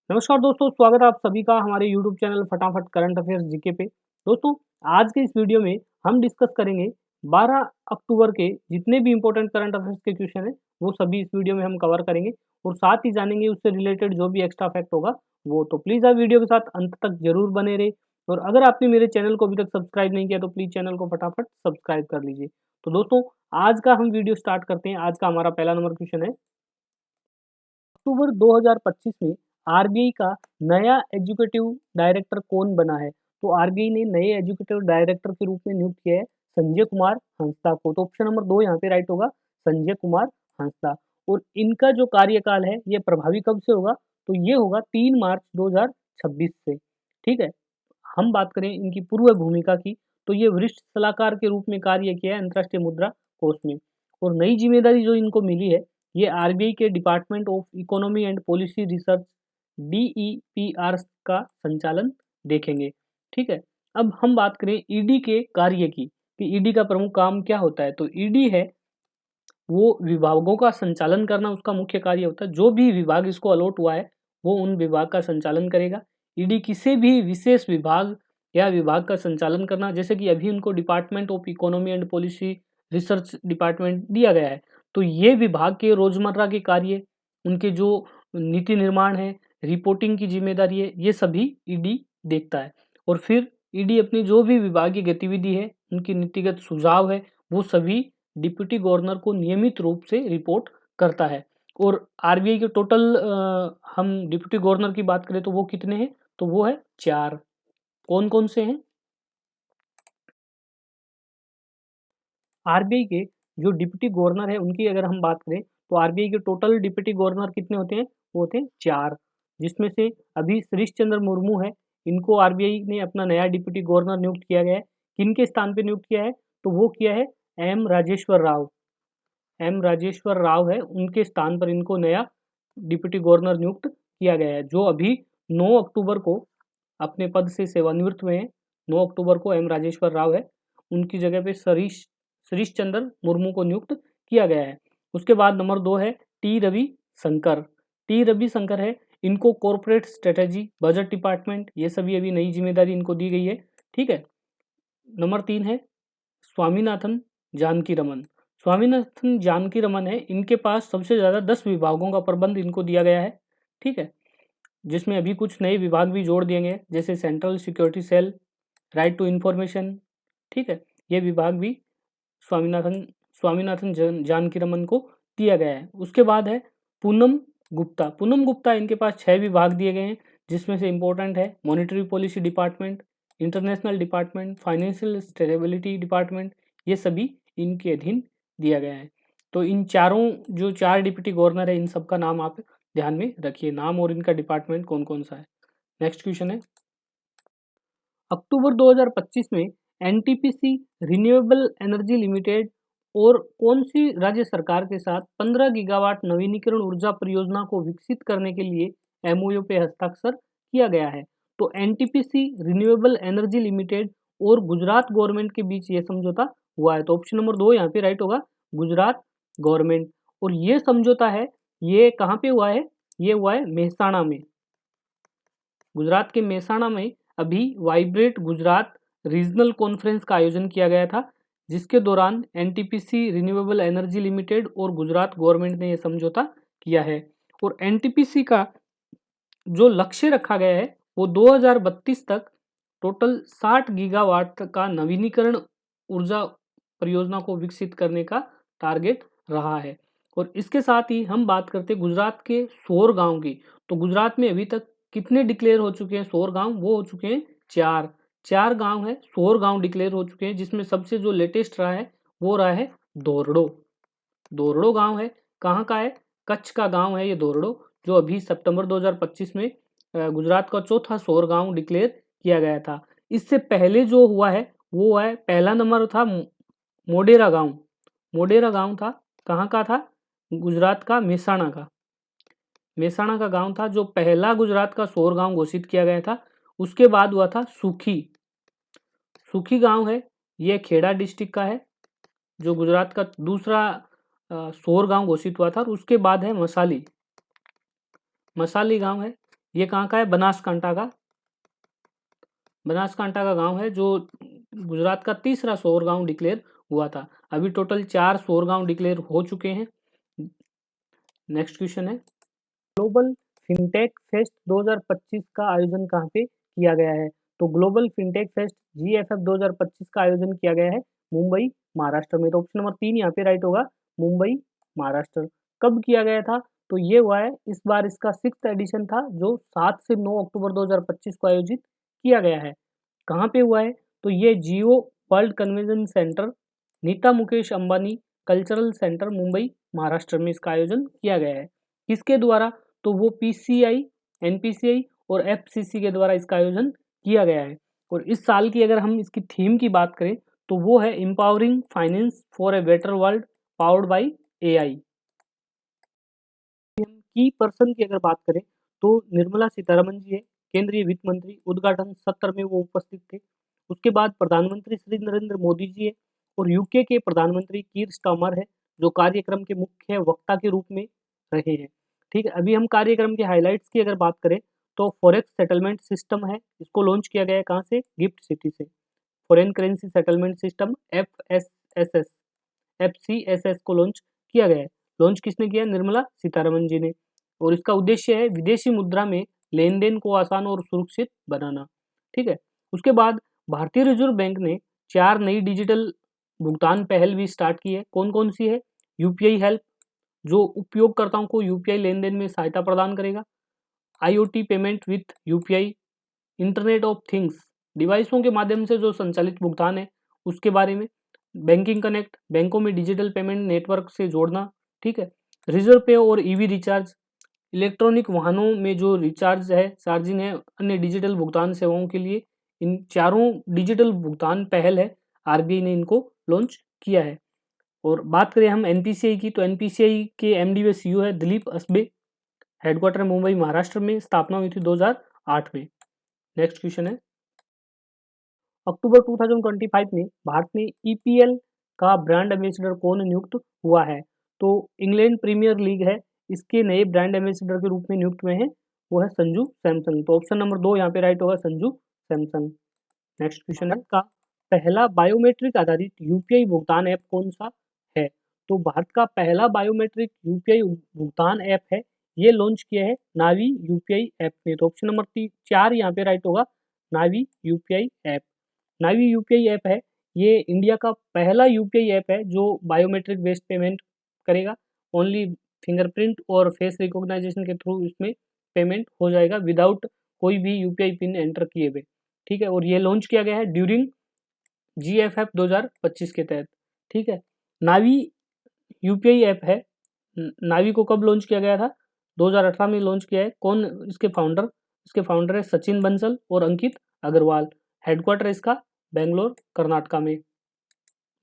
नमस्कार दोस्तों, स्वागत है आप सभी का हमारे यूट्यूब चैनल फटाफट करंट अफेयर्स जीके पे। दोस्तों, आज के इस वीडियो में हम डिस्कस करेंगे 12 अक्टूबर के जितने भी इम्पोर्टेंट करंट अफेयर्स के क्वेश्चन हैं, वो सभी इस वीडियो में हम कवर करेंगे और साथ ही जानेंगे उससे रिलेटेड जो भी एक्स्ट्रा फैक्ट होगा वो। तो प्लीज़ आप वीडियो के साथ अंत तक जरूर बने रहे और अगर आपने मेरे चैनल को अभी तक सब्सक्राइब नहीं किया तो प्लीज़ चैनल को फटाफट सब्सक्राइब कर लीजिए। तो दोस्तों, आज का हम वीडियो स्टार्ट करते हैं। आज का हमारा पहला नंबर क्वेश्चन है, अक्टूबर 2025 में आरबीआई का नया एग्जीक्यूटिव डायरेक्टर कौन बना है? तो आरबीआई ने नए एग्जीक्यूटिव डायरेक्टर के रूप में नियुक्त किया है संजय कुमार हंसदा को। तो ऑप्शन नंबर 2 यहाँ पे राइट होगा, संजय कुमार हंसदा। और इनका जो कार्यकाल है ये प्रभावी कब से होगा? तो ये होगा 3 मार्च 2026 से। ठीक है। हम बात करें इनकी पूर्व भूमिका की, तो ये वरिष्ठ सलाहकार के रूप में कार्य किया है अंतर्राष्ट्रीय मुद्रा कोष में। और नई जिम्मेदारी जो इनको मिली है, ये आरबीआई के department of economy and policy research DEPR का संचालन देखेंगे। ठीक है। अब हम बात करें ईडी के कार्य की कि ईडी का प्रमुख काम क्या होता है। तो ईडी है वो विभागों का संचालन करना, उसका मुख्य कार्य होता है। जो भी विभाग इसको अलॉट हुआ है वो उन विभाग का संचालन करेगा। ईडी किसी भी विशेष विभाग या विभाग का संचालन करना, जैसे कि अभी उनको department of economy and policy research department दिया गया है, तो ये विभाग के रोजमर्रा के कार्य, उनके जो नीति निर्माण है, रिपोर्टिंग की जिम्मेदारी है, ये सभी ईडी देखता है। और फिर ईडी अपनी जो भी विभागीय गतिविधि है, उनकी नीतिगत सुझाव है, वो सभी डिप्टी गवर्नर को नियमित रूप से रिपोर्ट करता है। और आरबीआई के टोटल हम डिप्टी गवर्नर की बात करें तो वो कितने हैं? तो वो है 4। कौन कौन से हैं? आरबीआई के जो डिप्टी गवर्नर है उनकी अगर हम बात करें तो आरबीआई के टोटल डिप्टी गवर्नर कितने होते हैं? वो होते हैं 4, जिसमें से अभी सतीश चंद्र मुर्मू है, इनको आरबीआई ने अपना नया डिप्टी गवर्नर नियुक्त किया गया है। किनके स्थान पे नियुक्त किया है? तो वो किया है एम राजेश्वर राव। एम राजेश्वर राव है, उनके स्थान पर इनको नया डिप्टी गवर्नर नियुक्त किया गया है, जो अभी 9 अक्टूबर को अपने पद से सेवानिवृत्त हुए हैं। 9 अक्टूबर को एम राजेश्वर राव है, उनकी जगह पे सरीश सतीश चंद्र मुर्मू को नियुक्त किया गया है। उसके बाद नंबर 2 है टी रवि शंकर। टी रवि शंकर है, इनको कॉरपोरेट स्ट्रेटेजी, बजट डिपार्टमेंट, ये सभी अभी नई जिम्मेदारी इनको दी गई है। ठीक है। नंबर 3 है स्वामीनाथन जानकी रमन। स्वामीनाथन जानकी रमन है, इनके पास सबसे ज़्यादा 10 विभागों का प्रबंध इनको दिया गया है। ठीक है। जिसमें अभी कुछ नए विभाग भी जोड़ दिए गए, जैसे central security cell, right to information. ठीक है। ये विभाग भी स्वामीनाथन स्वामीनाथन जानकी रमन को दिया गया है। उसके बाद है पूनम गुप्ता। पूनम गुप्ता, इनके पास 6 विभाग दिए गए हैं, जिसमें से इंपॉर्टेंट है monetary policy department, international department, financial stability department, ये सभी इनके अधीन दिया गया है। तो इन चारों जो 4 डिप्टी गवर्नर है, इन सबका नाम आप ध्यान में रखिए, नाम और इनका डिपार्टमेंट कौन कौन सा है। नेक्स्ट क्वेश्चन है, अक्टूबर 2025 में एनटीपीसी रिन्यूएबल एनर्जी लिमिटेड और कौन सी राज्य सरकार के साथ 15 गीगावाट नवीनीकरण ऊर्जा परियोजना को विकसित करने के लिए एमओयू पे हस्ताक्षर किया गया है? तो एनटीपीसी रिन्यूएबल एनर्जी लिमिटेड और गुजरात गवर्नमेंट के बीच ये समझौता हुआ है। तो ऑप्शन नंबर 2 यहाँ पे राइट होगा, गुजरात गवर्नमेंट। और ये समझौता है, ये कहाँ पे हुआ है? ये हुआ है मेहसाणा में। गुजरात के मेहसाणा में अभी वाइब्रेट गुजरात रीजनल कॉन्फ्रेंस का आयोजन किया गया था, जिसके दौरान एनटीपीसी रिन्यूएबल एनर्जी लिमिटेड और गुजरात गवर्नमेंट ने यह समझौता किया है। और एनटीपीसी का जो लक्ष्य रखा गया है वो 2032 तक टोटल 60 गीगावाट का नवीनीकरण ऊर्जा परियोजना को विकसित करने का टारगेट रहा है। और इसके साथ ही हम बात करते हैं गुजरात के सौर गांव की। तो गुजरात में अभी तक कितने डिक्लेयर हो चुके हैं सौर गांव? वो हो चुके हैं 4 गांव है, सौर गांव डिक्लेयर हो चुके हैं, जिसमें सबसे जो लेटेस्ट रहा है वो रहा है दोरडो। दोरडो गांव है, कहाँ का है? कच्छ का गांव है ये दोरडो, जो अभी सितंबर 2025 में गुजरात का चौथा सौर गांव डिक्लेयर किया गया था। इससे पहले जो हुआ है वो है, पहला नंबर था मोडेरा गांव। मोडेरा गांव था, कहाँ का था? गुजरात का मेहसाणा का। मेहसाणा का गांव था जो पहला गुजरात का सौर गांव घोषित किया गया था। उसके बाद हुआ था सुखी। सुखी गांव है, यह खेड़ा डिस्ट्रिक्ट का है, जो गुजरात का दूसरा सौर गांव घोषित हुआ था। और उसके बाद है मसाली। मसाली गांव है, ये कहाँ का है? बनासकांठा का गांव है, जो गुजरात का तीसरा सौर गांव डिक्लेयर हुआ था। अभी टोटल 4 सौर गांव डिक्लेयर हो चुके हैं। नेक्स्ट क्वेश्चन है, ग्लोबल फिनटेक फेस्ट 2025 का आयोजन कहाँ पे किया गया है? तो ग्लोबल फिनटेक फेस्ट GFF 2025 का आयोजन किया गया है मुंबई, महाराष्ट्र में। तो ऑप्शन नंबर 3 यहाँ पे राइट होगा, मुंबई, महाराष्ट्र। कब किया गया था? तो ये हुआ है, इस बार इसका 6th एडिशन था, जो 7 से 9 अक्टूबर 2025 को आयोजित किया गया है। कहाँ पे हुआ है? तो ये Jio world convention centre, Nita Mukesh Ambani cultural centre, Mumbai, Maharashtra में इसका आयोजन किया गया है। किसके द्वारा? तो वो PCI, NPCI और FCC के द्वारा इसका आयोजन किया गया है। और इस साल की अगर हम इसकी थीम की बात करें तो वो है empowering finance for a better world powered by AI। की पर्सन की अगर बात करें तो निर्मला सीतारमन जी है, केंद्रीय वित्त मंत्री। उद्घाटन सत्र में वो उपस्थित थे। उसके बाद प्रधानमंत्री श्री नरेंद्र मोदी जी है, और यूके के प्रधानमंत्री कीर स्टार्मर है, जो कार्यक्रम के मुख्य वक्ता के रूप में रहे हैं। ठीक है, अभी हम कार्यक्रम के हाइलाइट्स की अगर बात करें तो फॉरेक्स सेटलमेंट सिस्टम है, इसको लॉन्च किया गया है कहाँ से? गिफ्ट सिटी से। Foreign currency settlement system FCSS को लॉन्च किया गया है। लॉन्च किसने किया? निर्मला सीतारमन जी ने। और इसका उद्देश्य है विदेशी मुद्रा में लेन देन को आसान और सुरक्षित बनाना। ठीक है, उसके बाद भारतीय रिजर्व बैंक ने 4 नई डिजिटल भुगतान पहल भी स्टार्ट की है। कौन कौन सी है? UPI हेल्प, जो उपयोगकर्ताओं को UPI लेन देन में सहायता प्रदान करेगा। IoT payment with UPI, internet of things, डिवाइसों के माध्यम से जो संचालित भुगतान है उसके बारे में। बैंकिंग कनेक्ट, बैंकों में डिजिटल पेमेंट नेटवर्क से जोड़ना। ठीक है, रिजर्व पे और EV रिचार्ज, इलेक्ट्रॉनिक वाहनों में जो रिचार्ज है, चार्जिंग है, अन्य डिजिटल भुगतान सेवाओं के लिए इन चारों डिजिटल भुगतान पहल है, RBI ने इनको लॉन्च किया है। और बात करें हम NPCI की, तो NPCI के MD व CEO है दिलीप असबे, हेडक्वार्टर मुंबई, महाराष्ट्र में। स्थापना हुई थी 2008 में। नेक्स्ट क्वेश्चन है, अक्टूबर 2025 में भारत में EPL का ब्रांड एम्बेसडर कौन नियुक्त हुआ है? तो इंग्लैंड प्रीमियर लीग है, इसके नए ब्रांड एम्बेसडर के रूप में नियुक्त हुए हैं, वो है संजू सैमसंग। तो ऑप्शन नंबर 2 यहाँ पे राइट होगा, संजू सैमसंग। नेक्स्ट क्वेश्चन है, का पहला बायोमेट्रिक आधारित UPI भुगतान ऐप कौन सा है? तो भारत का पहला बायोमेट्रिक UPI भुगतान ऐप है, ये लॉन्च किया है नावी UPI ऐप ने। तो ऑप्शन नंबर 4 यहाँ पे राइट होगा, नावी UPI ऐप। नावी UPI ऐप है, ये इंडिया का पहला UPI ऐप है जो बायोमेट्रिक बेस्ड पेमेंट करेगा। ओनली फिंगरप्रिंट और फेस रिकॉग्नाइजेशन के थ्रू इसमें पेमेंट हो जाएगा, विदाउट कोई भी UPI पिन एंटर किए हुए। ठीक है, और ये लॉन्च किया गया है ड्यूरिंग GFF 2025 के तहत। ठीक है, नावी UPI ऐप है, नावी को कब लॉन्च किया गया था? 2018 में लॉन्च किया है। कौन इसके फाउंडर? इसके फाउंडर है सचिन बंसल और अंकित अग्रवाल। हेडक्वार्टर इसका बेंगलोर, कर्नाटका में।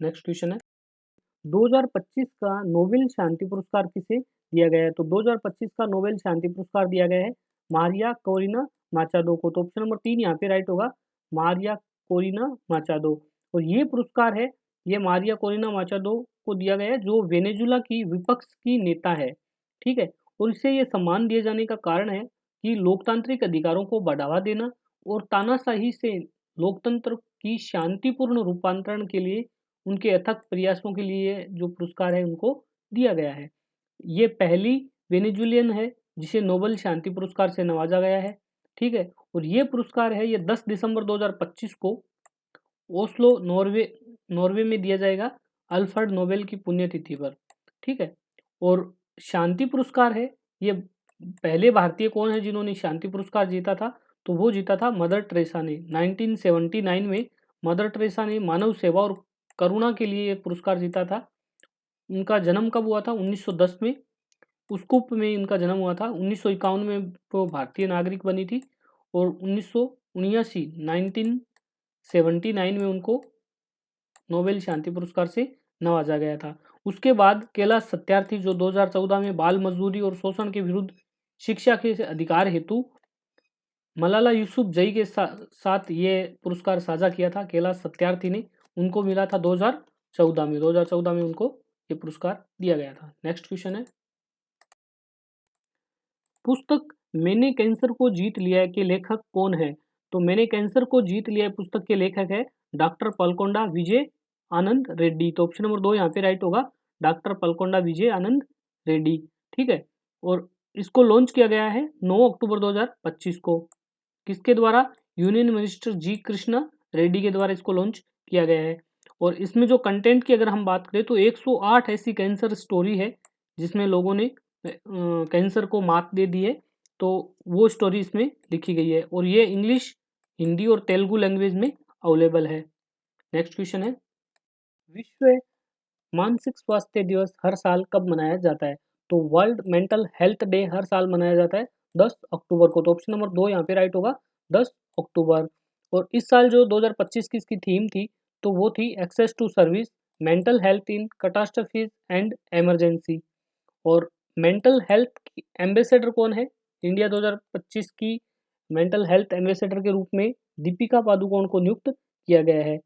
नेक्स्ट क्वेश्चन है, 2025 का नोबेल शांति पुरस्कार किसे दिया गया है? तो 2025 का नोबेल शांति पुरस्कार दिया गया है मारिया कोरिना माचादो को। तो ऑप्शन नंबर 3 यहाँ पे राइट होगा, मारिया कोरिना माचादो। और ये पुरस्कार है, ये मारिया कोरिना माचादो को दिया गया है, जो वेनेजुला की विपक्ष की नेता है। ठीक है, और इसे ये सम्मान दिए जाने का कारण है कि लोकतांत्रिक अधिकारों को बढ़ावा देना और तानाशाही से लोकतंत्र की शांतिपूर्ण रूपांतरण के लिए उनके अथक प्रयासों के लिए जो पुरस्कार है उनको दिया गया है। ये पहली वेनेजुलियन है जिसे नोबेल शांति पुरस्कार से नवाजा गया है। ठीक है, और ये पुरस्कार है, ये 10 दिसंबर 2025 को ओस्लो, नॉर्वे में दिया जाएगा, अल्फ्रेड नोबेल की पुण्यतिथि पर। ठीक है, और शांति पुरस्कार है, ये पहले भारतीय कौन है जिन्होंने शांति पुरस्कार जीता था? तो वो जीता था मदर टेरेसा ने। 1979 में मदर टेरेसा ने मानव सेवा और करुणा के लिए ये पुरस्कार जीता था। उनका जन्म कब हुआ था? 1910 में उस्कुप में इनका जन्म हुआ था। 1951 में वो भारतीय नागरिक बनी थी, और 1979 1979 में उनको नोबेल शांति पुरस्कार से नवाजा गया था। उसके बाद कैलाश सत्यार्थी, जो 2014 में बाल मजदूरी और शोषण के विरुद्ध शिक्षा के अधिकार हेतु मलाला यूसुफजई के साथ ये पुरस्कार साझा किया था कैलाश सत्यार्थी ने, उनको मिला था 2014 में उनको ये पुरस्कार दिया गया था। नेक्स्ट क्वेश्चन है, पुस्तक मैंने कैंसर को जीत लिया है के लेखक कौन है? तो मैंने कैंसर को जीत लिया है पुस्तक के लेखक है डॉक्टर पलकोंडा विजय आनंद रेड्डी। तो ऑप्शन नंबर 2 यहाँ पे राइट होगा, डॉक्टर पलकोंडा विजय आनंद रेड्डी। ठीक है, और इसको लॉन्च किया गया है 9 अक्टूबर 2025 को। किसके द्वारा? यूनियन मिनिस्टर जी कृष्णा रेड्डी के द्वारा इसको लॉन्च किया गया है। और इसमें जो कंटेंट की अगर हम बात करें तो 108 ऐसी कैंसर स्टोरी है जिसमें लोगों ने कैंसर को मात दे दी है, तो वो स्टोरी इसमें लिखी गई है और ये इंग्लिश, हिंदी और तेलुगु लैंग्वेज में अवेलेबल है। नेक्स्ट क्वेश्चन है, विश्व मानसिक स्वास्थ्य दिवस हर साल कब मनाया जाता है? तो वर्ल्ड मेंटल हेल्थ डे हर साल मनाया जाता है 10 अक्टूबर को। तो ऑप्शन नंबर 2 यहाँ पे राइट होगा, 10 अक्टूबर। और इस साल जो 2025 की इसकी थीम थी तो वो थी access to service, mental health in catastrophes and emergency. और मेंटल हेल्थ की एम्बेसडर कौन है? इंडिया 2025 की मेंटल हेल्थ एम्बेसडर के रूप में दीपिका पादुकोण को नियुक्त किया गया है।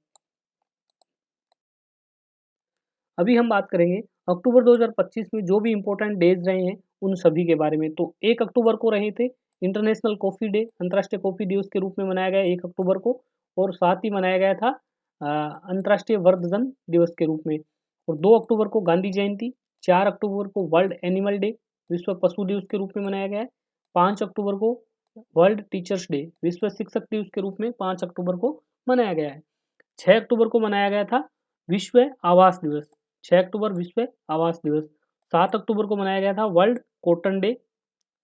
अभी हम बात करेंगे अक्टूबर 2025 में जो भी इम्पोर्टेंट डेज रहे हैं उन सभी के बारे में। तो 1 अक्टूबर को रहे थे इंटरनेशनल कॉफ़ी डे, अंतर्राष्ट्रीय कॉफ़ी दिवस के रूप में मनाया गया 1 अक्टूबर को, और साथ ही मनाया गया था अंतर्राष्ट्रीय वृद्धजन दिवस के रूप में। और 2 अक्टूबर को गांधी जयंती, 4 अक्टूबर को वर्ल्ड एनिमल डे, विश्व पशु दिवस के रूप में मनाया गया है, 5 अक्टूबर को वर्ल्ड टीचर्स डे, विश्व शिक्षक दिवस के रूप में 5 अक्टूबर को मनाया गया है। 6 अक्टूबर को मनाया गया था विश्व आवास दिवस, 6 अक्टूबर विश्व आवास दिवस। 7 अक्टूबर को मनाया गया था वर्ल्ड कॉटन डे,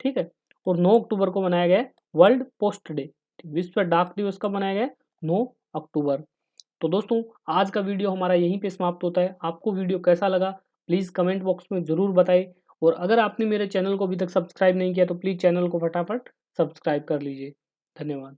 ठीक है। और 9 अक्टूबर को मनाया गया वर्ल्ड पोस्ट डे। विश्व डाक दिवस कब मनाया गया? 9 अक्टूबर। तो दोस्तों आज का वीडियो हमारा यहीं पे समाप्त होता है। आपको वीडियो कैसा लगा प्लीज़ कमेंट बॉक्स में ज़रूर बताएं, और अगर आपने मेरे चैनल को अभी तक सब्सक्राइब नहीं किया तो प्लीज़ चैनल को फटाफट सब्सक्राइब कर लीजिए। धन्यवाद।